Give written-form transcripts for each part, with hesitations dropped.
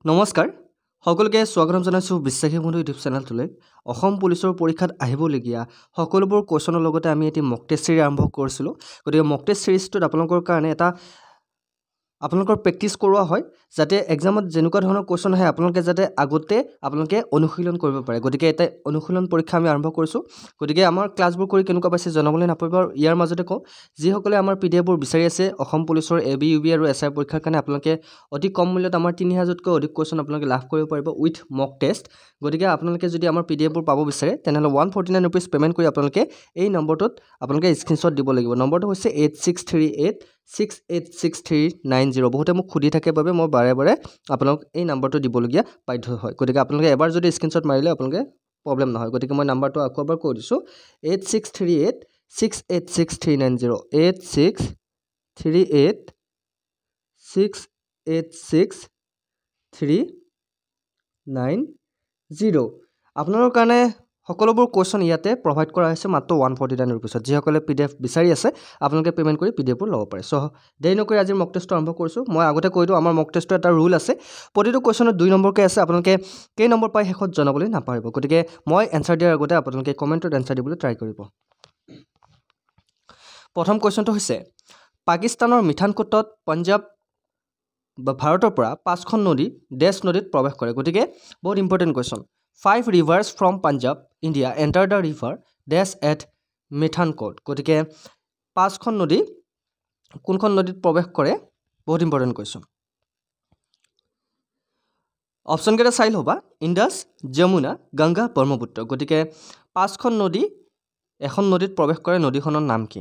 নমস্কাৰ সকলোকে স্বাগতম জনাইছোঁ বিশ্বাসী বন্ধু ইউটিউব চেনেলটোলৈ অসম পুলিচৰ পৰীক্ষাত আহিবলগীয়া সকলোবোৰ কোৱেশ্যনৰ লগতে আমি এটি মক টেষ্ট সিৰিজ আৰম্ভ কৰিছিলোঁ গতিকে মক টেষ্ট সিৰিজটোত আপোনালোকৰ কাৰণে এটা আপোনালোকৰ প্ৰেক্টিছ কৰোৱা হয় যাতে এক্সামত যেনেকুৱা ধৰণৰ কোৱেশ্যন আহে আপোনালোকে যাতে আগতে আপোনালোকে অনুশীলন কৰিব পাৰে গতিকে এটা অনুশীলন পৰীক্ষা আমি আৰম্ভ কৰিছোঁ গতিকে আমাৰ ক্লাছবোৰ কৰি কেনেকুৱা পাইছে জনাবলৈ নাপাব আৰু ইয়াৰ মাজতে কওঁ যিসকলে আমাৰ পিডিএফবোৰ বিচাৰি আছে অসম পুলিচৰ এবি ইউবি আৰু এছআই পৰীক্ষাৰ কাৰণে আপোনালোকে অতি কম মূল্যত আমাৰ 3000তকৈ অধিক কোৱেশ্যন আপোনালোকে লাভ কৰিব পাৰিব উইথ মক টেষ্ট গতিকে আপোনালোকে যদি আমাৰ পিডিএফবোৰ পাব বিচাৰে তেনেহ'লে 149 ৰুপিজ পে'মেণ্ট কৰি আপোনালোকে এই নম্বৰটোত আপোনালোকে স্ক্ৰীনশ্বট দিব লাগিব নম্বৰটো হৈছে 8638686390 বহুতে মোক সুধি থাকে বাবে মই বাৰে বাৰে আপোনালোক এই নম্বৰটো দিবলগীয়া বাধ্য হয় গতিকে আপোনালোকে এবাৰ যদি স্ক্ৰীনশ্বট মাৰিলে আপোনালোকে প্ৰব্লেম নহয় গতিকে মই নম্বৰটো আকৌ এবাৰ কৈ দিছোঁ 8638686390 8638686390 আপোনালোকৰ কাৰণে সকলোবোৰ কোৱেশ্যন ইয়াতে প্ৰভাইড কৰা হৈছে মাত্ৰ 149 ৰুপিছত যিসকলে পিডিএফ বিচাৰি আছে আপোনালোকে পে'মেণ্ট কৰি পিডিএফবোৰ ল'ব পাৰে চ' দেৰি নকৰি আজিৰ মক টেষ্টটো আৰম্ভ কৰিছোঁ মই আগতে কৈ দিওঁ আমাৰ মক টেষ্টৰ এটা ৰুল আছে প্ৰতিটো কুৱেশ্যনত 2 নম্বৰকৈ আছে আপোনালোকে কেই নম্বৰ পাই শেষত জনাবলৈ নাপাহৰিব গতিকে মই এনচাৰ দিয়াৰ আগতে আপোনালোকে কমেণ্টত এনচাৰ দিবলৈ ট্ৰাই কৰিব প্ৰথম কুৱেশ্যনটো হৈছে পাকিস্তানৰ মিঠানকোটত পঞ্জাৱ বা ভাৰতৰ পৰা 5খন নদী ডেছ নদীত প্ৰৱেশ কৰে গতিকে বহুত important question 5 rivers from Punjab, India enter the river Dash at Mithankot গতিকে 5খন নদী কোনখন নদীত প্ৰৱেশ কৰে বহুত ইম্পৰ্টেণ্ট কুৱেশ্যন অপশ্যন কেইটা চাই ল'বা ইণ্ডাছ যমুনা গংগা ব্ৰহ্মপুত্ৰ গতিকে 5খন নদী এখন নদীত প্ৰৱেশ কৰে নদীখনৰ নাম কি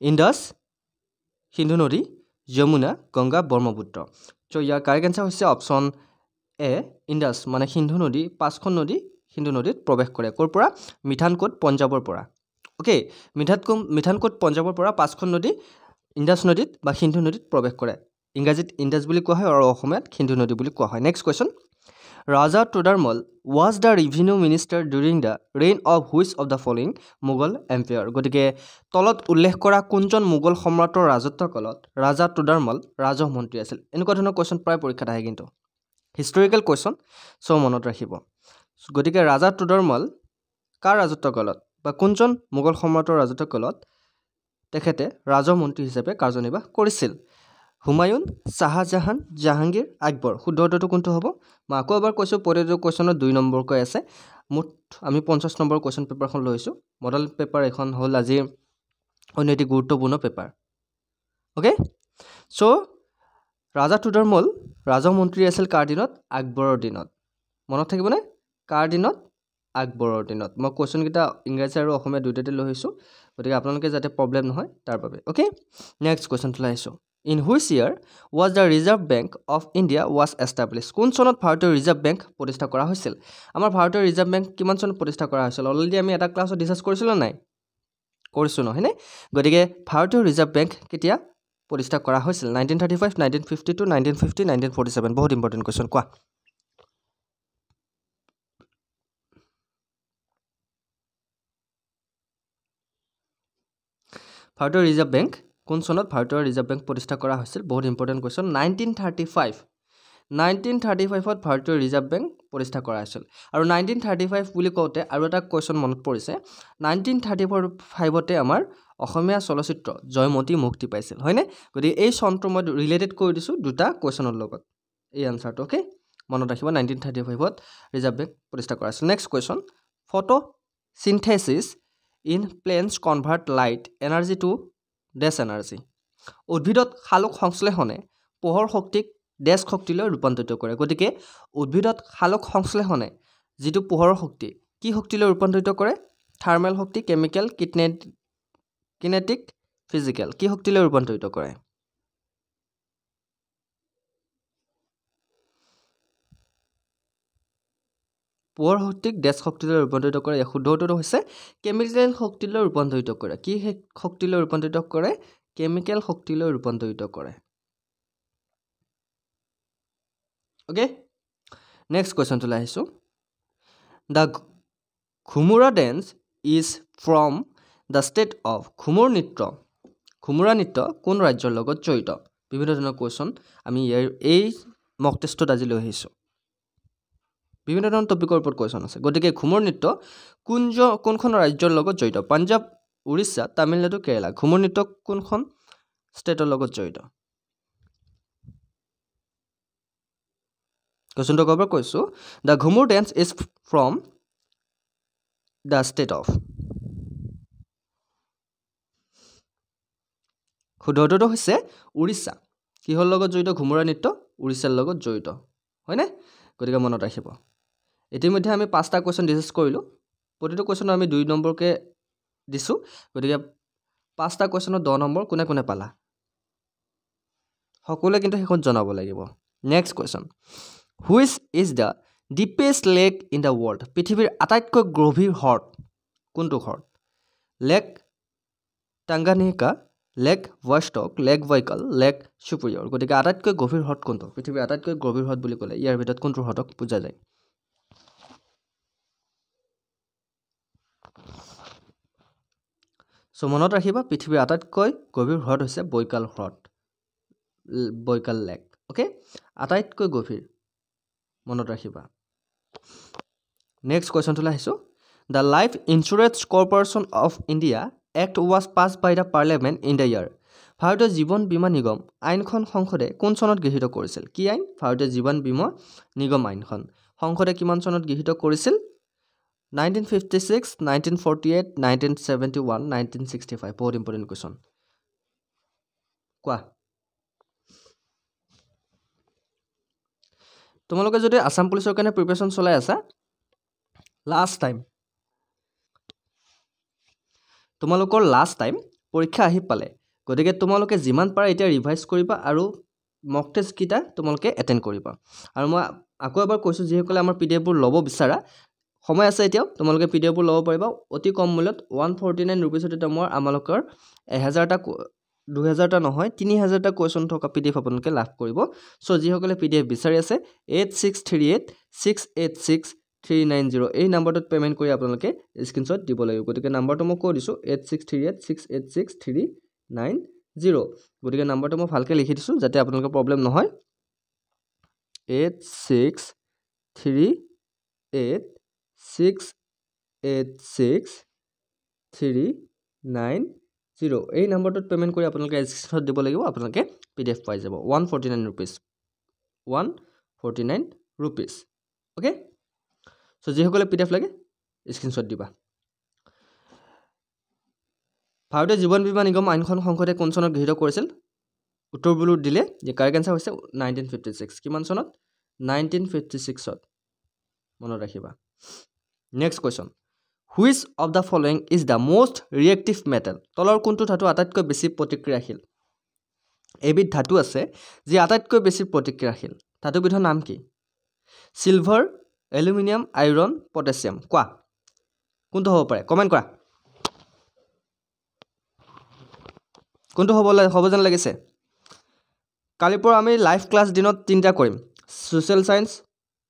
ইণ্ডাছ সিন্ধু নদী যমুনা গংগা ব্ৰহ্মপুত্ৰ চ' ইয়াৰ কাৰেক্ট এনচাৰ হৈছে অপশ্যন এ ইণ্ডাছ মানে সিন্ধু নদী 5খন নদী সিন্ধু নদীত প্ৰৱেশ কৰে ক'ৰ পৰা মিঠানকোট পঞ্জাৱৰ পৰা অ'কে মিঠানকোট পঞ্জাৱৰ পৰা 5খন নদী ইণ্ডাছ নদীত বা সিন্ধু নদীত প্ৰৱেশ কৰে ইংৰাজীত ইণ্ডাছ বুলি কোৱা হয় আৰু অসমীয়াত সিন্ধু নদী বুলি কোৱা হয় next question Raja Todarmal was the revenue minister during the reign of which of the following Mughal empire গতিকে তলত উল্লেখ কৰা কোনজন মোগল সম্ৰাটৰ ৰাজত্বৰ কালত ৰাজা তোডাৰমল ৰাজহ মন্ত্ৰী আছিল এনেকুৱা ধৰণৰ কুৱেশ্যন প্ৰায় পৰীক্ষাত আহে কিন্তু হিষ্টৰিকেল কুৱেশ্যন চ' মনত ৰাখিব গতিকে ৰাজা তোডাৰমল কাৰ ৰাজত্বৰ কালত বা কোনজন মোগল সম্ৰাটৰ ৰাজত্বৰ কালত তেখেতে ৰাজহ মন্ত্ৰী হিচাপে কাৰ্যনিৰ্বাহ কৰিছিল হুমায়ুন শাহজাহান জাহাংগীৰ আকবৰ শুদ্ধ উত্তৰটো কোনটো হ'ব মই আকৌ এবাৰ কৈছোঁ প্ৰতিটো কুৱেশ্যনত 2 নম্বৰকৈ আছে মুঠ আমি 50 নম্বৰ কুৱেশ্যন পেপাৰখন লৈছোঁ মডেল পেপাৰ এখন হ'ল আজি অন্য এটি গুৰুত্বপূৰ্ণ পেপাৰ অ'কে চ' ৰাজা তোডাৰমল ৰাজহ মন্ত্ৰী আছিল কাৰ দিনত আকবৰৰ দিনত মনত থাকিবনে কাৰ দিনত আকবৰৰ দিনত মই কুৱেশ্যনকেইটা ইংৰাজী আৰু অসমীয়া দুয়োটাতে লৈ আহিছোঁ গতিকে আপোনালোকে যাতে প্ৰব্লেম নহয় তাৰ বাবে অ'কে নেক্সট কুৱেশ্যনটো আহিছোঁ in which year was the reserve bank of India was establish কোন চনত ভাৰতীয় ৰিজাৰ্ভ বেংক প্ৰতিষ্ঠা কৰা হৈছিল আমাৰ ভাৰতীয় ৰিজাৰ্ভ বেংক কিমান চনত প্ৰতিষ্ঠা কৰা হৈছিল অলৰেডি আমি এটা ক্লাছত ডিছকাছ কৰিছিলোঁ নাই কৰিছোঁ নহয়নে গতিকে ভাৰতীয় ৰিজাৰ্ভ বেংক কেতিয়া প্ৰতিষ্ঠা কৰা হৈছিল 1935 1952 1950 1947 বহুত ইম্পৰ্টেণ্ট কুৱেশ্যন কোৱা ভাৰতীয় ৰিজাৰ্ভ বেংক কোন চনত ভাৰতীয় ৰিজাৰ্ভ বেংক প্ৰতিষ্ঠা কৰা হৈছিল বহুত ইম্পৰ্টেণ্ট কুৱেশ্যন 1935ত ভাৰতীয় ৰিজাৰ্ভ বেংক প্ৰতিষ্ঠা কৰা হৈছিল আৰু 1935 বুলি কওঁতে আৰু এটা কুৱেশ্যন মনত পৰিছে 1935তে আমাৰ অসমীয়া চলচ্চিত্ৰ জয়মতী মুক্তি পাইছিল হয়নে গতিকে এই চনটো মই ৰিলেটেড কৰি দিছোঁ দুটা কুৱেশ্যনৰ লগত এই আনচাৰটো অ'কে মনত ৰাখিব 1935ত ৰিজাৰ্ভ বেংক প্ৰতিষ্ঠা কৰা হৈছিল next question photosynthesis in plants convert light energy to dash energy উদ্ভিদত সালোক সংশ্লেষণে পোহৰ শক্তিক ডেছ শক্তিলৈ ৰূপান্তৰিত কৰে গতিকে উদ্ভিদত সালোক সংশ্লেষণে যিটো পোহৰৰ শক্তি কি শক্তিলৈ ৰূপান্তৰিত কৰে থাৰ্মেল শক্তি কেমিকেল কিনেটিক ফিজিকেল কি শক্তিলৈ ৰূপান্তৰিত কৰে পোহৰ শক্তিক ডেছ শক্তিলৈ ৰূপান্তৰিত কৰে শুদ্ধ উত্তৰটো হৈছে কেমিকেল শক্তিলৈ ৰূপান্তৰিত কৰে কি শক্তিলৈ ৰূপান্তৰিত কৰে কেমিকেল শক্তিলৈ ৰূপান্তৰিত কৰে অ'কে নেক্সট কুৱেশ্যনটোলৈ আহিছোঁ the Ghumura dance is from the state of Ghumur নৃত্য কোন ৰাজ্যৰ লগত জড়িত বিভিন্ন ধৰণৰ কুৱেশ্যন আমি এই মক টেষ্টত আজি লৈ আহিছোঁ বিভিন্ন ধৰণৰ টপিকৰ ওপৰত কুৱেশ্যন আছে গতিকে ঘুমুৰ নৃত্য কোনখন ৰাজ্যৰ লগত জড়িত পাঞ্জাৱ উৰিষ্যা তামিলনাডু কেৰেলা ঘুমুৰ নৃত্য কোনখন ষ্টেটৰ লগত জড়িত কুৱেশ্যনটো ক'ব কৈছোঁ the Ghumur dance is from the state of শুদ্ধটো হৈছে উৰিষ্যা কিহৰ লগত জড়িত ঘুমুৰা নৃত্য উৰিষ্যাৰ লগত জড়িত হয়নে গতিকে মনত ৰাখিব ইতিমধ্যে আমি 5টা কুৱেশ্যন ডিছকাছ কৰিলোঁ প্ৰতিটো কুৱেশ্যনৰ আমি 2 নম্বৰকৈ দিছোঁ গতিকে 5টা কুৱেশ্যনৰ 10 নম্বৰ কোনে কোনে পালা সকলোৱে কিন্তু সেইখন জনাব লাগিব next question which is the deepest lake in the world পৃথিৱীৰ আটাইতকৈ গভীৰ হ্ৰদ কোনটো হ্ৰদ lake Tanganyika lake Vostok lake Baikal lake Superior গতিকে আটাইতকৈ গভীৰ হ্ৰদ কোনটো পৃথিৱীৰ আটাইতকৈ গভীৰ হ্ৰদ বুলি ক'লে ইয়াৰ ভিতৰত কোনটো হ্ৰদক বুজা যায় সো মনত ৰাখিবা পৃথিৱীৰ আটাইতকৈ গভীৰ হ্ৰদ হৈছে বৈকাল হ্ৰদ বৈকাল লেক ওকে আটাইতকৈ গভীৰ মনত ৰাখিবা নেক্সট কুৱেশ্যনটোলৈ আহিছোঁ the life insurance corporation of India act was passed by the parliament in the year ভাৰতীয় জীৱন বীমা নিগম আইনখন সংসদে কোন চনত গৃহীত কৰিছিল কি আইন ভাৰতীয় জীৱন বীমা নিগম আইনখন সংসদে কিমান চনত গৃহীত কৰিছিল 1956 1948 1971 1965 বহুত ইম্পৰ্টেণ্ট কুৱেশ্যন কোৱা তোমালোকে যদি আসাম পুলিচৰ কাৰণে প্ৰিপাৰেশ্যন চলাই আছা লাষ্ট টাইম তোমালোকৰ লাষ্ট টাইম পৰীক্ষা আহি পালে গতিকে তোমালোকে যিমান পাৰা এতিয়া ৰিভাইজ কৰিবা আৰু মক টেষ্ট কিটা তোমালোকে এটেন্ড কৰিবা আৰু মই আকৌ এবাৰ কৈছোঁ যিসকলে আমাৰ পিডিএফবোৰ ল'ব বিচাৰা সময় আছে এতিয়াও তোমালোকে পিডিএফবোৰ ল'ব পাৰিবা অতি কম মূল্যত 149 ৰুপিছত এটা মই আমালোকৰ 1000টা 2000টা নহয় 3000টা কুৱেশ্যন থকা পিডিএফ আপোনালোকে লাভ কৰিব সো যিসকলে পিডিএফ বিচাৰি আছে 8638686390 এই নম্বৰটোত পেমেন্ট কৰি আপোনালোকে স্ক্ৰিনশ্বট দিব লাগিব গতিকে নম্বৰটো মই কৈ দিছোঁ 8638686390 গতিকে নম্বৰটো মই ভালকৈ লিখি দিছোঁ যাতে আপোনালোকৰ প্ৰব্লেম নহয় 8638686390 এই নম্বৰটোত পেমেন্ট কৰি আপোনালোকে স্ক্ৰিনশ্বট দিব লাগিব আপোনালোকে পিডিএফ পাই যাব 149 ৰুপিছ 149 ৰুপিছ ওকে সো যিসকলে পিডিএফ লাগে স্ক্ৰিনশ্বট দিবা ভাৰতীয় জীৱন বীমা নিগম আইনখন সংসদে কোন চনত গৃহীত কৰিছিল উত্তৰবোৰ দিলে যে কাৰেক্ট আনসাৰ হৈছে 1956 কিমান চনত 1956ত মনত ৰাখিবা next question which of the following is the most reactive metal তলৰ কোনটো ধাতু আটাইতকৈ বেছি প্ৰতিক্ৰিয়াশীল এবিধ ধাতু আছে যি আটাইতকৈ বেছি প্ৰতিক্ৰিয়াশীল ধাতুবিধৰ নাম কি সিলভাৰ এলুমিনিয়াম আইৰন পটাছিয়াম কোৱা কোনটো হ'ব পাৰে কমেন্ট কৰা কোনটো হ'ব যেন লাগিছে কালিৰ পৰা আমি লাইভ ক্লাছ দিনত 3টা কৰিম social science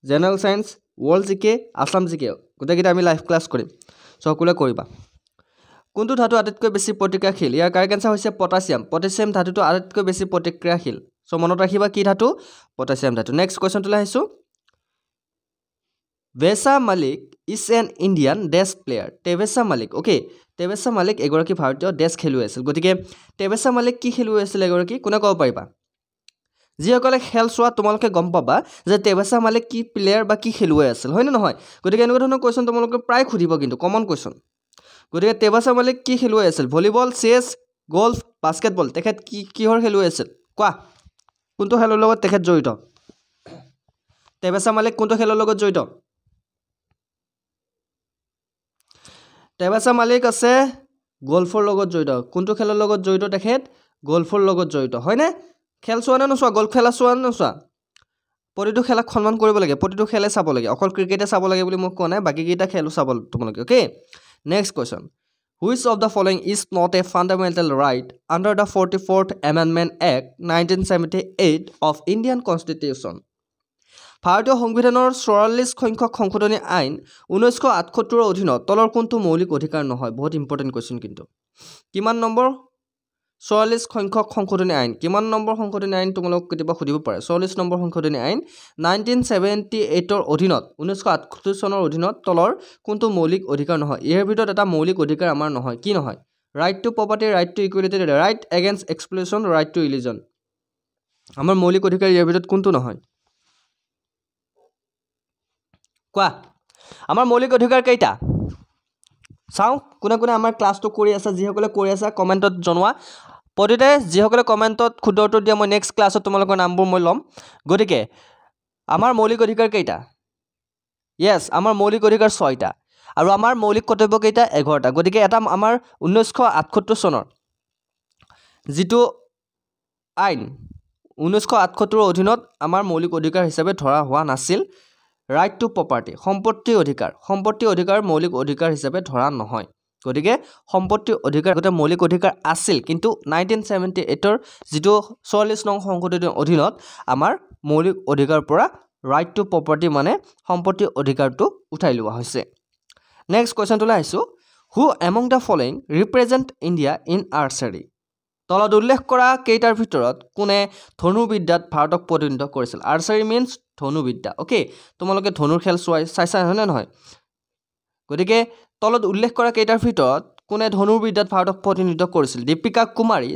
general science world জিকে আসাম জিকে গোটেইকেইটা আমি লাইভ ক্লাছ কৰিম সকলোৱে কৰিবা কোনটো ধাতু আটাইতকৈ বেছি প্ৰতিক্ৰিয়াশীল ইয়াৰ কাৰেক্ট আনসাৰ হৈছে পটাছিয়াম পটাছিয়াম ধাতুটো আটাইতকৈ বেছি প্ৰতিক্ৰিয়াশীল সো মনত ৰাখিবা কি ধাতু পটাছিয়াম ধাতু নেক্সট কুৱেশ্যনটোলৈ আহিছোঁ Tevessa Malik is an Indian desk player. Tevessa Malik, okay. Tevessa Malik এগৰাকী ভাৰতীয় ডেস্ক খেলুৱৈ আছিল গতিকে Tevessa Malik কি খেলুৱৈ আছিল এগৰাকী কোনে ক'ব পাৰিবা যিসকলে খেল চোৱা তোমালোকে গম পাবা যে Tevessa Malik কি প্লেয়াৰ বা কি খেলুৱৈ আছিল হয় নে নহয় গতিকে এনেকুৱা ধৰণৰ কুৱেশ্যন তোমালোকে প্ৰায় খুদিব কিন্তু কমন কুৱেশ্যন গতিকে Tevessa Malik কি খেলুৱৈ আছিল ভলিবল চেছ গল্ফ বাস্কেটবল তেখেত কিহৰ খেলুৱৈ আছিল কোৱা কোনটো খেলৰ লগত তেখেত জড়িত Tevessa Malik কোনটো খেলৰ লগত জড়িত Tevessa Malik আছে গল্ফৰ লগত জড়িত কোনটো খেলৰ লগত জড়িত তেখেত গল্ফৰ লগত জড়িত হয় না খেল চোৱা না নচোৱা গল্ফ খেলা চোৱা না নচোৱা প্ৰতিটো খেলক সন্মান কৰিব লাগে প্ৰতিটো খেলে চাব লাগে অকল ক্ৰিকেটে চাব লাগে বুলি মই কোৱা নাই বাকি কেইটা খেলো চাব তোমালোকে okay next question Which of the following is not a fundamental right under the 44th Amendment Act 1978 of Indian Constitution ভাৰতীয় সংবিধানৰ 44 সংখ্যক সংশোধনী আইন 1978 অধীনত তলৰ কোনটো মৌলিক অধিকাৰ নহয় বহুত ইম্পৰ্টেন্ট কোৱেশ্চন কিন্তু কিমান নম্বৰ 44 সংখ্যক সংশোধনী আইন কিমান নম্বৰ সংশোধনী আইন তোমালোক কেতিয়াবা সুধিব পাৰে 44 নম্বৰ সংশোধনী আইন 1978 অধীনত 1978 চনৰ অধীনত তলৰ কোনটো মৌলিক অধিকাৰ নহয় ইয়াৰ ভিতৰত এটা মৌলিক অধিকাৰ আমাৰ নহয় কি নহয় right to property right to equality right against exploitation right to religion আমাৰ মৌলিক অধিকাৰ ইয়াৰ ভিতৰত কোনটো নহয় কোৱা আমাৰ মৌলিক অধিকাৰ কেইটা চাও কোনে কোনে আমাৰ ক্লাছটো কৰি আছে যিসকলে কৰি আছে কমেন্টত জনোৱা পঢ়িতে যিসকলে কমেন্টত শুদ্ধ উত্তৰ দিয়া মই নেক্সট ক্লাছত তোমালোকৰ নামবোৰ মই লম গতিকে আমাৰ মৌলিক অধিকাৰ কেইটা ইয়েস আমাৰ মৌলিক অধিকাৰ 6টা আৰু আমাৰ মৌলিক কৰ্তব্য কেইটা 11টা গতিকে এটা আমাৰ 1978 চনৰ যেটো আইন 1978 অধীনত আমাৰ মৌলিক অধিকাৰ হিচাপে ধৰা হোৱা নাছিল ৰাইট টু প্ৰপাৰ্টি সম্পত্তি অধিকাৰ মৌলিক অধিকাৰ হিচাপে ধৰা নহয় গতিকে সম্পত্তি অধিকাৰ গতে মৌলিক অধিকাৰ আছিল কিন্তু 1978 ৰ যেটো 44 নং সংশোধনীৰ অধীনত আমাৰ মৌলিক অধিকাৰ পৰা ৰাইট টু প্ৰপাৰ্টি মানে সম্পত্তি অধিকাৰটো উঠাই লোৱা হৈছে নেক্সট কোৱেশ্চন তোলা আইছো who among the following represent India in archery তলত উল্লেখ কৰা কেইটাৰ ভিতৰত কোনে ধনুবিদ্যাত ভাৰতক প্ৰতিনিধিত্ব কৰিছিল আৰ্চাৰী মিন্স ধনুবিদ্যা ওকে তোমালোকে ধনুৰ খেল চাইছা হয়নে নহয় গতিকে তলত উল্লেখ কৰা কেইটাৰ ভিতৰত কোনে ধনুবিদ্যাত ভাৰতক প্ৰতিনিধিত্ব কৰিছিল দীপিকা কুমাৰী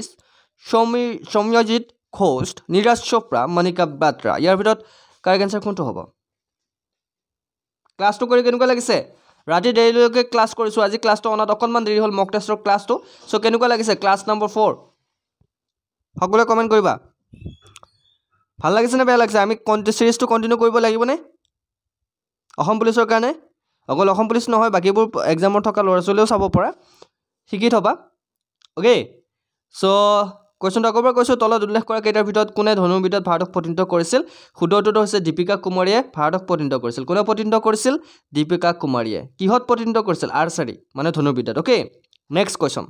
সৌম্যজিৎ ঘোষ নীৰজ চোপ্ৰা মণিকা বাত্ৰা ইয়াৰ ভিতৰত কাৰেক্ট আনসাৰ কোনটো হ'ব ক্লাছটো কৰি কেনেকুৱা লাগিছে ৰাতি দেৰিলৈকে ক্লাছ কৰিছো আজি ক্লাছটো অনাত অকনমান দেৰি হ'ল মক টেষ্টৰ ক্লাছটো সো কেনেকুৱা লাগিছে ক্লাছ নম্বৰ 4 সকলোৱে কমেন্ট কৰিবা ভাল লাগিছে নে বেয়া লাগিছে আমি সিৰিজটো কন্টিনিউ কৰিব লাগিব নে অসম পুলিচৰ কাৰণে অকল অসম পুলিচ নহয় বাকিবোৰ এক্সামৰ থকা ল'ৰা ছোৱালীও চাব পৰা শিকি থবা ওকে সো কোৱেশ্চনটো আকবাৰ কৈছো তলত উল্লেখ কৰা কেইটাৰ ভিতৰত কোনে ধনুবিদ্যাত ভাৰতক প্ৰতিনিধিত্ব কৰিছিল শুদ্ধ উত্তৰটো হৈছে দীপিকা কুমাৰীয়ে ভাৰতক প্ৰতিনিধিত্ব কৰিছিল কোনে প্ৰতিনিধিত্ব কৰিছিল দীপিকা কুমাৰীয়ে কিহত প্ৰতিনিধিত্ব কৰিছিল আৰ্চাৰী মানে ধনুবিদ্যাত ওকে নেক্সট কোৱেশ্চন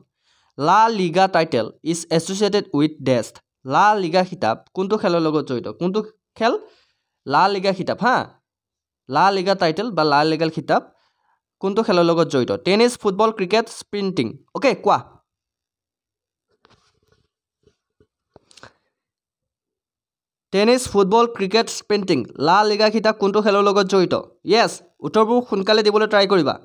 লা লিগা টাইটেল ইজ এছ'চিয়েটেড উইথ ডেষ্ট লা লিগা খিতাপ কোনটো খেলৰ লগত জড়িত কোনটো খেল লা লিগা খিতাপ হা লা লিগা টাইটেল বা লা লিগা খিতাপ কোনটো খেলৰ লগত জড়িত টেনিছ ফুটবল ক্ৰিকেট স্প্ৰিন্টিং ওকে কোৱা টেনিছ ফুটবল ক্ৰিকেট স্প্ৰিন্টিং লা লিগা খিতাপ কোনটো খেলৰ লগত জড়িত ইয়েস উত্তৰবোৰ সোনকালে দিবলৈ ট্ৰাই কৰিবা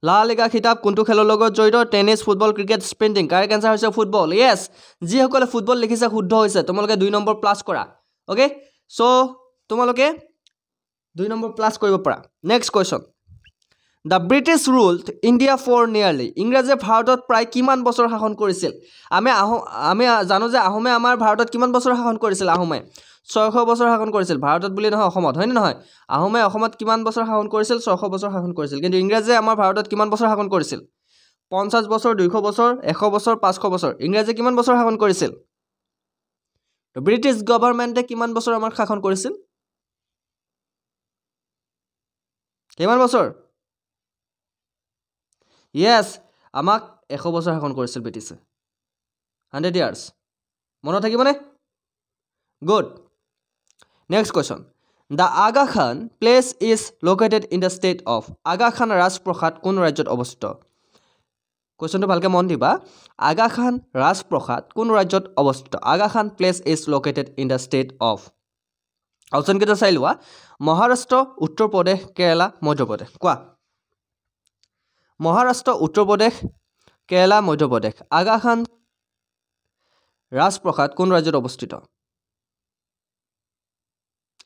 লা লিগা খিতাপ কোনটো খেলৰ লগত জড়িত tennis football cricket sprinting correct answer হৈছে ফুটবল ইয়েস যিসকলে ফুটবল লিখিছে শুদ্ধ হৈছে তোমালোকে 2 নম্বৰ প্লাস কৰা ওকে সো তোমালোকে 2 নম্বৰ প্লাস কৰিব পাৰা next question The British ruled India for nearly ইংৰাজে ভাৰতত প্ৰায় কিমান বছৰ শাসন কৰিছিল আমি জানো যে আহোমে আমাৰ ভাৰতত কিমান বছৰ শাসন কৰিছিল আহোমে 600 বছৰ শাসন কৰিছিল ভাৰতত বুলি নহয় অসমত হয় নে নহয় আহোমে অসমত কিমান বছৰ শাসন কৰিছিল 600 বছৰ শাসন কৰিছিল কিন্তু ইংৰাজে আমাৰ ভাৰতত কিমান বছৰ শাসন কৰিছিল 50 বছৰ 200 বছৰ 100 বছৰ 500 বছৰ ইংৰাজে কিমান বছৰ শাসন কৰিছিল ব্ৰিটিছ গভৰ্ণমেণ্টে কিমান বছৰ আমাৰ শাসন কৰিছিল কিমান বছৰ Yes, আমাক 100 বছৰ শাসন কৰিছিল ব্ৰিটিছে 100 years মনত থাকিবনে good next question The Aga Khan place is located in the state of Aga Khan ৰাজপ্ৰসাদ কোন ৰাজ্যত অৱস্থিত কোৱেশ্চনটো ভালকে মন দিবা Aga Khan ৰাজপ্ৰসাদ কোন ৰাজ্যত অৱস্থিত Aga Khan place is located in the state of option কেইটা চাই লোৱা মহাৰাষ্ট্ৰ উত্তৰ প্ৰদেশ কেৰালা মধ্য প্ৰদেশ কোৱা মহাৰাষ্ট্ৰ উত্তৰ প্ৰদেশ কেৰালা মধ্য প্ৰদেশ আগা খান ৰাজপ্ৰসাদ কোন ৰাজ্যত অৱস্থিত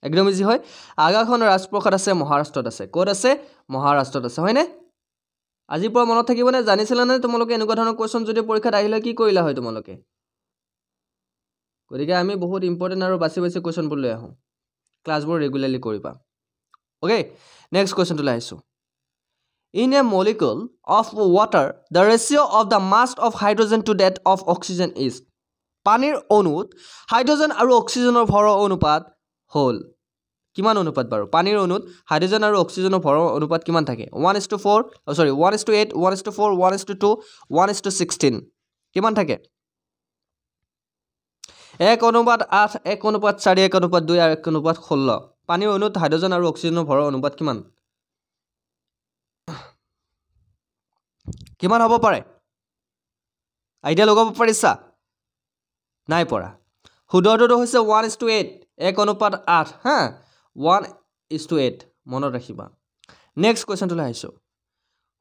একদম ইজি হয় আগা খান ৰাজপ্ৰসাদ আছে মহাৰাষ্ট্ৰত আছে ক'ত আছে মহাৰাষ্ট্ৰত আছে হয়নে আজি পৰা মনত থাকিবনে জানিছিলা নে তোমালোকে এনেকুৱা ধৰণৰ কোৱেশ্চন যদি পৰীক্ষাত আহিলে কি কৰিলা হয় তোমালোকে গতিকে আমি বহুত ইম্পৰ্টেন্ট আৰু বাছি বাছি কোৱেশ্চন বোৰ লৈ আহো ক্লাছবোৰ ৰেগুলাৰলি কৰিবা ওকে নেক্সট কোৱেশ্চন লৈ আহিছো In a molecule of water, the ratio of the mass of hydrogen to that of oxygen is. পানীৰ অণুত হাইড্ৰোজেন আৰু অক্সিজেনৰ ভৰ অনুপাত হল কিমান অনুপাত বাৰু পানীৰ অণুত হাইড্ৰোজেন আৰু অক্সিজেনৰ ভৰ অনুপাত কিমান থাকে 1:4 সৰি 1:8 1:4 1:2 1:16 কিমান থাকে 1:8 1:4 1:2 আৰু 1:16 পানীৰ অণুত হাইড্ৰোজেন আৰু অক্সিজেনৰ ভৰ অনুপাত কিমান হ'ব পাৰে আইডিয়া লগাব পাৰিছা নাই পৰা শুদ্ধটোতো হৈছে 1:8 1:8 হা 1:8 মনত ৰাখিবা নেক্সট কুৱেশ্যনটোলৈ আহিছোঁ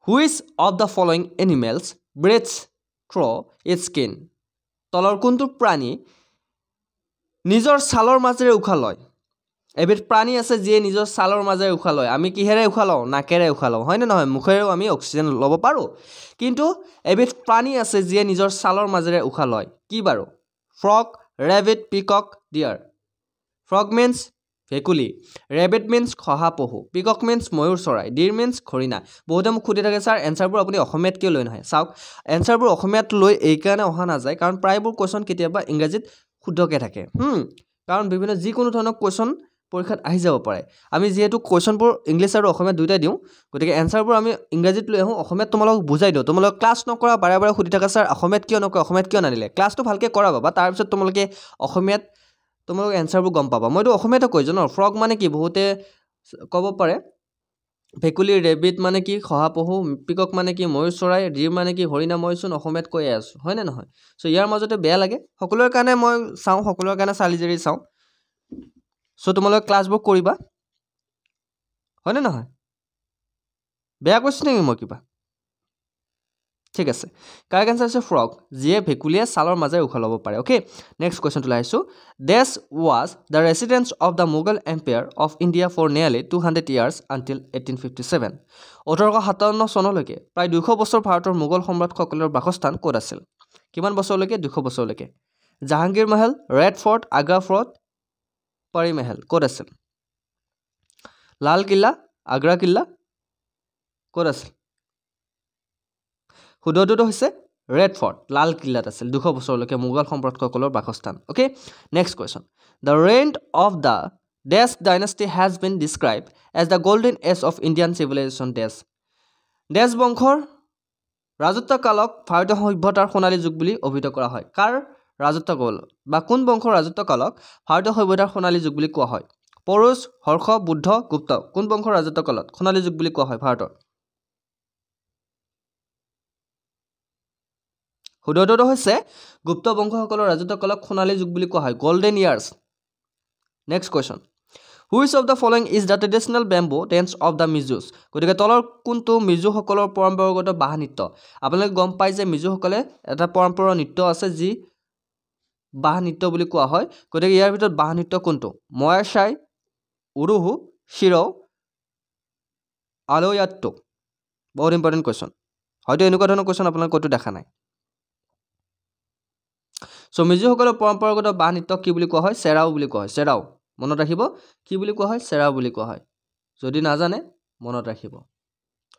which of the following animals breathes through its skin তলৰ কোনটো প্ৰাণী নিজৰ ছালৰ মাজেৰে উশাহ লয় এবিধ প্ৰাণী আছে যিয়ে নিজৰ ছালৰ মাজেৰে উশাহ লয় আমি কিহেৰে উশাহ লওঁ নাকেৰে উশাহ লওঁ হয়নে নহয় মুখেৰেও আমি অক্সিজেন ল'ব পাৰোঁ কিন্তু এবিধ প্ৰাণী আছে যিয়ে নিজৰ ছালৰ মাজেৰে উশাহ লয় কি বাৰু ফ্ৰগ ৰেবিট পিকক ডিয়াৰ ফ্ৰগ মিন্স ভেকুলী ৰেবিট মিন্স শহাপহু পিকক মিন্স ময়ূৰ চৰাই ডিৰ মিন্স হৰিণা বহুতে মোক সুধি থাকে ছাৰ এনচাৰবোৰ আপুনি অসমীয়াত কিয় লৈ নাহে চাওক এনচাৰবোৰ অসমীয়াত লৈ এইকাৰণে অহা নাযায় কাৰণ প্ৰায়বোৰ কুৱেশ্যন কেতিয়াবা ইংৰাজীত শুদ্ধকৈ থাকে কাৰণ বিভিন্ন যিকোনো ধৰণৰ কুৱেশ্যন পৰীক্ষাত আহি যাব পাৰে আমি যিহেতু কুৱেশ্যনবোৰ ইংলিছ আৰু অসমীয়াত দুয়োটাই দিওঁ গতিকে এনচাৰবোৰ আমি ইংৰাজীত লৈ আহোঁ অসমীয়াত তোমালোকক বুজাই দিওঁ তোমালোকে ক্লাছ নকৰা বাৰে বাৰে সুধি থাকা ছাৰ অসমীয়াত কিয় নকয় অসমীয়াত কিয় নানিলে ক্লাছটো ভালকৈ কৰা পাবা তাৰপিছত তোমালোকে অসমীয়াত তোমালোকে এনচাৰবোৰ গম পাবা মইতো অসমীয়াতে কৈছোঁ ন ফ্ৰগ মানে কি বহুতে ক'ব পাৰে ভেকুলী ৰেবিট মানে কি শহাপহু পিকক মানে কি ময়ূৰ চৰাই ডিৰ মানে কি হৰিণা মইচোন অসমীয়াত কৈয়ে আছোঁ হয়নে নহয় চ' ইয়াৰ মাজতে বেয়া লাগে সকলোৰে কাৰণে মই চাওঁ সকলোৰে কাৰণে চালি জাৰি চাওঁ চ' তোমালোকে ক্লাছবোৰ কৰিবা হয়নে নহয় বেয়া কৈছোঁ নেকি মই কিবা ঠিক আছে কাৰেক্ট এনচাৰ হৈছে ফ্ৰগ যিয়ে ভেকুলীয়ে ছালৰ মাজেৰে উশাহ ল'ব পাৰে অ'কে নেক্সট কুৱেশ্যনটোলৈ আহিছোঁ দেশ was the residence of the Mughal empire of India for nearly 200 years until 1857 1857 চনলৈকে প্ৰায় 200 বছৰ ভাৰতৰ মোগল সম্ৰাটসকলৰ বাসস্থান ক'ত আছিল কিমান বছৰলৈকে 200 বছৰলৈকে জাহাংগীৰ মহল ৰেড ফৰ্ট আগ্ৰা ফৰ্ট পৰী মহল ক'ত আছিল লাল কিল্লা আগ্ৰা কিল্লা ক'ত আছিল শুদ্ধটোতো হৈছে ৰেড ফৰ্ট লাল কিল্লাত আছিল 200 বছৰলৈকে মোগল সম্ৰাটসকলৰ বাসস্থান okay next question the reign of the dash dynasty has been described as the golden age of Indian civilization dash বংশৰ ৰাজত্বকালক ভাৰতীয় সভ্যতাৰ সোণালী যুগ বুলি অভিহিত কৰা হয় কাৰ ৰাজত্বকাল বা কোন বংশৰ ৰাজত্বকালক ভাৰতীয় সভ্যতাৰ সোণালী যুগ বুলি কোৱা হয় পৰুষ হৰ্ষ বুদ্ধ গুপ্ত কোন বংশৰ ৰাজত্বকালত সোণালী যুগ বুলি কোৱা হয় ভাৰতৰ শুদ্ধটোতো হৈছে গুপ্ত বংশসকলৰ ৰাজত্বকালক সোণালী যুগ বুলি কোৱা হয় golden years next question which of the following is the traditional bamboo dance of the Mizos গতিকে তলৰ কোনটো মিজুসকলৰ পৰম্পৰাগত বাঁহ নৃত্য আপোনালোকে গম পায় যে মিজুসকলে এটা পৰম্পৰা নৃত্য আছে যি বাঁহ নৃত্য বুলি কোৱা হয় গতিকে ইয়াৰ ভিতৰত বাঁহ নৃত্য কোনটো ময়াচাই উৰুহু শিৰ' আলয়াট্টু বহুত ইম্পৰ্টেণ্ট কুৱেশ্যন হয়তো এনেকুৱা ধৰণৰ কুৱেশ্যন আপোনালোকে ক'তো দেখা নাই চ' মিজুসকলৰ পৰম্পৰাগত বাঁহ নৃত্যক কি বুলি কোৱা হয় চেৰাও বুলি কোৱা হয় চেৰাও মনত ৰাখিব কি বুলি কোৱা হয় চেৰাও বুলি কোৱা হয় যদি নাজানে মনত ৰাখিব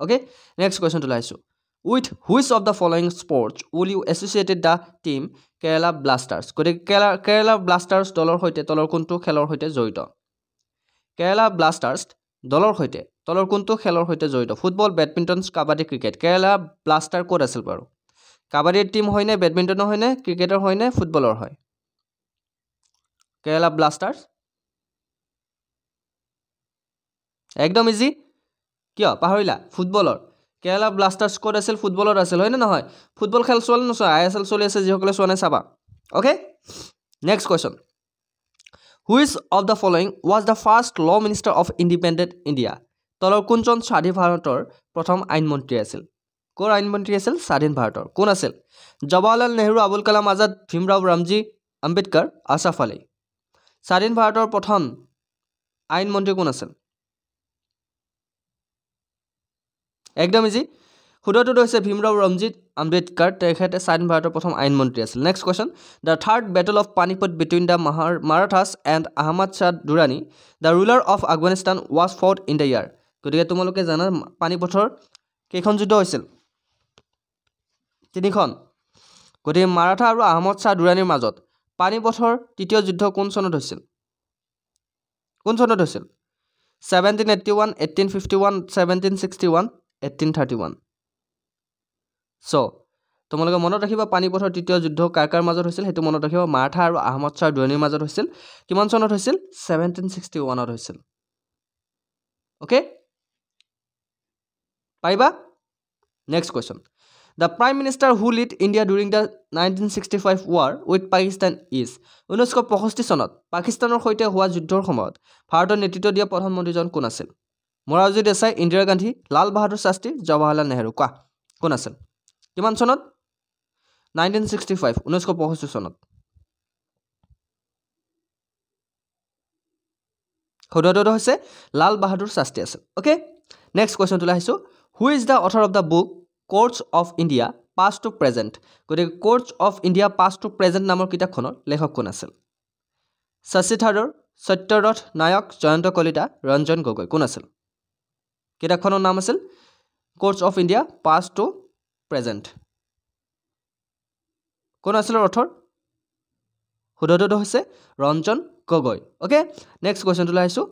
অ'কে নেক্সট কুৱেশ্যনটোলৈ আহিছোঁ with which of the following sports will you associated the team Kerala blasters গতিকে কেৰালা ব্লাষ্টাৰ্ছ দলৰ সৈতে তলৰ কোনটো খেলৰ সৈতে জড়িত কেৰালা ব্লাষ্টাৰ্ছ দলৰ সৈতে তলৰ কোনটো খেলৰ সৈতে জড়িত football badminton kabaddi cricket Kerala blaster ক'ত আছিল বাৰু কাবাডীৰ টিম হয়নে বেডমিণ্টনৰ হয়নে ক্ৰিকেটৰ হয়নে ফুটবলৰ হয় কেৰালা ব্লাষ্টাৰ্ছ একদম ইজি কিয় পাহৰিলা ফুটবলৰ কেৰালা ব্লাষ্টাৰ্ছ ক'ত আছিল ফুটবলত আছিল হয়নে নহয় ফুটবল খেল চোৱা নোচোৱা ISL চলি আছে যিসকলে চোৱা নাই চাবা okay next question which of the following was the first law minister of independent India তলৰ কোনজন স্বাধীন ভাৰতৰ প্ৰথম আইনমন্ত্ৰী আছিল ক'ৰ আইনমন্ত্ৰী আছিল স্বাধীন ভাৰতৰ কোন আছিল জৱাহৰলাল নেহৰু আবুল কালাম আজাদ ভীমৰাও ৰামজী আম্বেদকাৰ আছাফ আলী স্বাধীন ভাৰতৰ প্ৰথম আইনমন্ত্ৰী কোন আছিল একদম ইজি শুদ্ধটোতো হৈছে ভীমৰাও ৰামজী আম্বেদকাৰ তেখেতে স্বাধীন ভাৰতৰ প্ৰথম আইনমন্ত্ৰী আছিল next question the third battle of Panipat between the Marathas and Ahmad Shah Durrani the ruler of Afghanistan was fought in the year গতিকে তোমালোকে জানা পানিপথৰ কেইখন যুদ্ধ হৈছিল তিনিখন গতিকে মাৰাঠা আৰু আহমদ শ্বাহ দুৰাণীৰ মাজত পানিপথৰ তৃতীয় যুদ্ধ কোন চনত হৈছিল 1781 1851 1761 1831 চ' তোমালোকে মনত ৰাখিবা পানিপথৰ তৃতীয় যুদ্ধ কাৰ কাৰ মাজত হৈছিল সেইটো মনত ৰাখিবা মাৰাঠা আৰু আহমদ শ্বাহ দুৰাণীৰ মাজত হৈছিল কিমান চনত হৈছিল 1761 হৈছিল অ'কে পাৰিবা next question The Prime Minister who led India during the 1965 war with Pakistan is 1965 চনত পাকিস্তানৰ সৈতে হোৱা যুদ্ধৰ সময়ত ভাৰতৰ নেতৃত্ব দিয়া প্ৰধানমন্ত্ৰীজন কোন আছিল মোৰাৰজী দেশাই ইন্দিৰা গান্ধী লাল বাহাদুৰ শাস্ত্ৰী জৱাহৰলাল নেহৰু কোৱা কোন আছিল কিমান চনত 1965 1965 চনত সদৰটো হৈছে লাল বাহাদুৰ শাস্ত্ৰী আছিল ওকে নেক্সট কোৱেশ্চন তুলা আহিছো who is the author of the book Courts of India past to present গতিকে Courts of India past to present নামৰ কিতাপখনৰ লেখক কোন আছিল শশী থাৰুৰ সত্যৰথ নায়ক জয়ন্ত কলিতা ৰঞ্জন গগৈ কোন আছিল কিতাপখনৰ নাম আছিল Courts of India past to present কোন আছিল অথৰ সদৰটো হৈছে Ranjan Gogoi okay next question তুলা আহিছো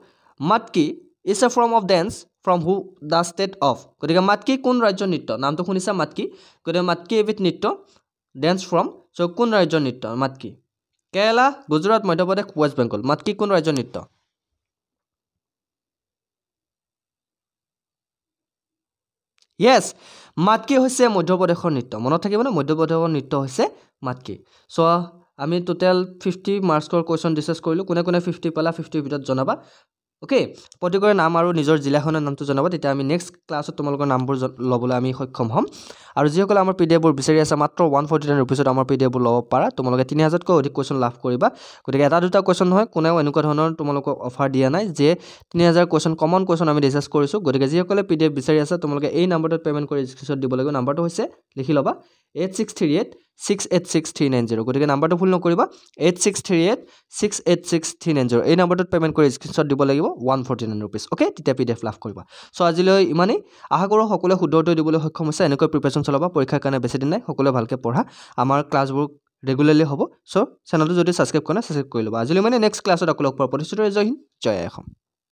Matki is a form of dance from who the state of গতিকে মাটকি কোন ৰাজ্যৰ নৃত্য নামটো শুনিছা মাটকি গতিকে মাটকি এবিধ নৃত্য ডেন্স ফ্ৰম সো কোন ৰাজ্যৰ নৃত্য মাটকি কেৰালা গুজৰাট মধ্যপ্ৰদেশ ৱেষ্ট বেংগল মাটকি কোন ৰাজ্যৰ নৃত্য yes মাটকি হৈছে মধ্যপ্ৰদেশৰ নৃত্য মনত থাকিবনে মধ্যপ্ৰদেশৰ নৃত্য হৈছে মাটকি সো আমি টোটাল 50 মাৰ্কছৰ কোৱেশ্চন ডিসকাস কৰিলো কোনে কোনে 50 পালা 50 ভিতৰত জনাবা ওকে প্ৰতিকৰে নাম আৰু নিজৰ জিলাখনৰ নামটো জনাবা তেতিয়া আমি নেক্সট ক্লাছত তোমালোকৰ নামবোৰ লবলৈ আমি সক্ষম হ'ম আৰু যিসকল আমাৰ পিডিএফ বোৰ বিচাৰি আছে মাত্ৰ 149 रुपीसত আমাৰ পিডিএফ বোৰ ল'ব পাৰা তোমালোকে 3000 কৈ অধিক কোৱেশ্চন লাভ কৰিবা গতিকে এটা দুটা কোৱেশ্চন নহয় কোনেও এনেকুৱা ধৰণৰ তোমালোকক অফাৰ দিয়া নাই যে 3000 কোৱেশ্চন কমন কোৱেশ্চন আমি ডিসকাস কৰিছো গতিকে যিসকলে পিডিএফ বিচাৰি আছে তোমালোকে এই নম্বৰটোত পেমেন্ট কৰি স্ক্ৰিনশ্বট দিব লাগিব নম্বৰটো হৈছে লিখি লবা 8638686390 গতিকে নম্বৰটো ভুল নকৰিবা 8638686390 এই নম্বৰটোত পেমেন্ট কৰি স্ক্ৰিনশ্বট দিব লাগিব 149 रुपीस ওকে তেতিয়া পিডিএফ লাভ কৰিবা সো আজিলৈ ইমানেই আশা কৰো সকলোৱে শুদ্ধটো দিবলৈ সক্ষম হৈছে এনেকৈ প্ৰিপাৰেচন চলাবা পৰীক্ষাৰ কাৰণে বেছি দিন নাই সকলোৱে ভালকৈ পঢ়া আমাৰ ক্লাছবোৰ ৰেগুলাৰলি হ'ব সো চেনেলটো যদি সাবস্ক্ৰাইব কৰা সাবস্ক্ৰাইব কৰি লবা আজিলৈ মানে নেক্সট ক্লাছত আকৌ লগ পাম প্ৰতিশ্ৰুতি জয় হিন্দ জয় অসম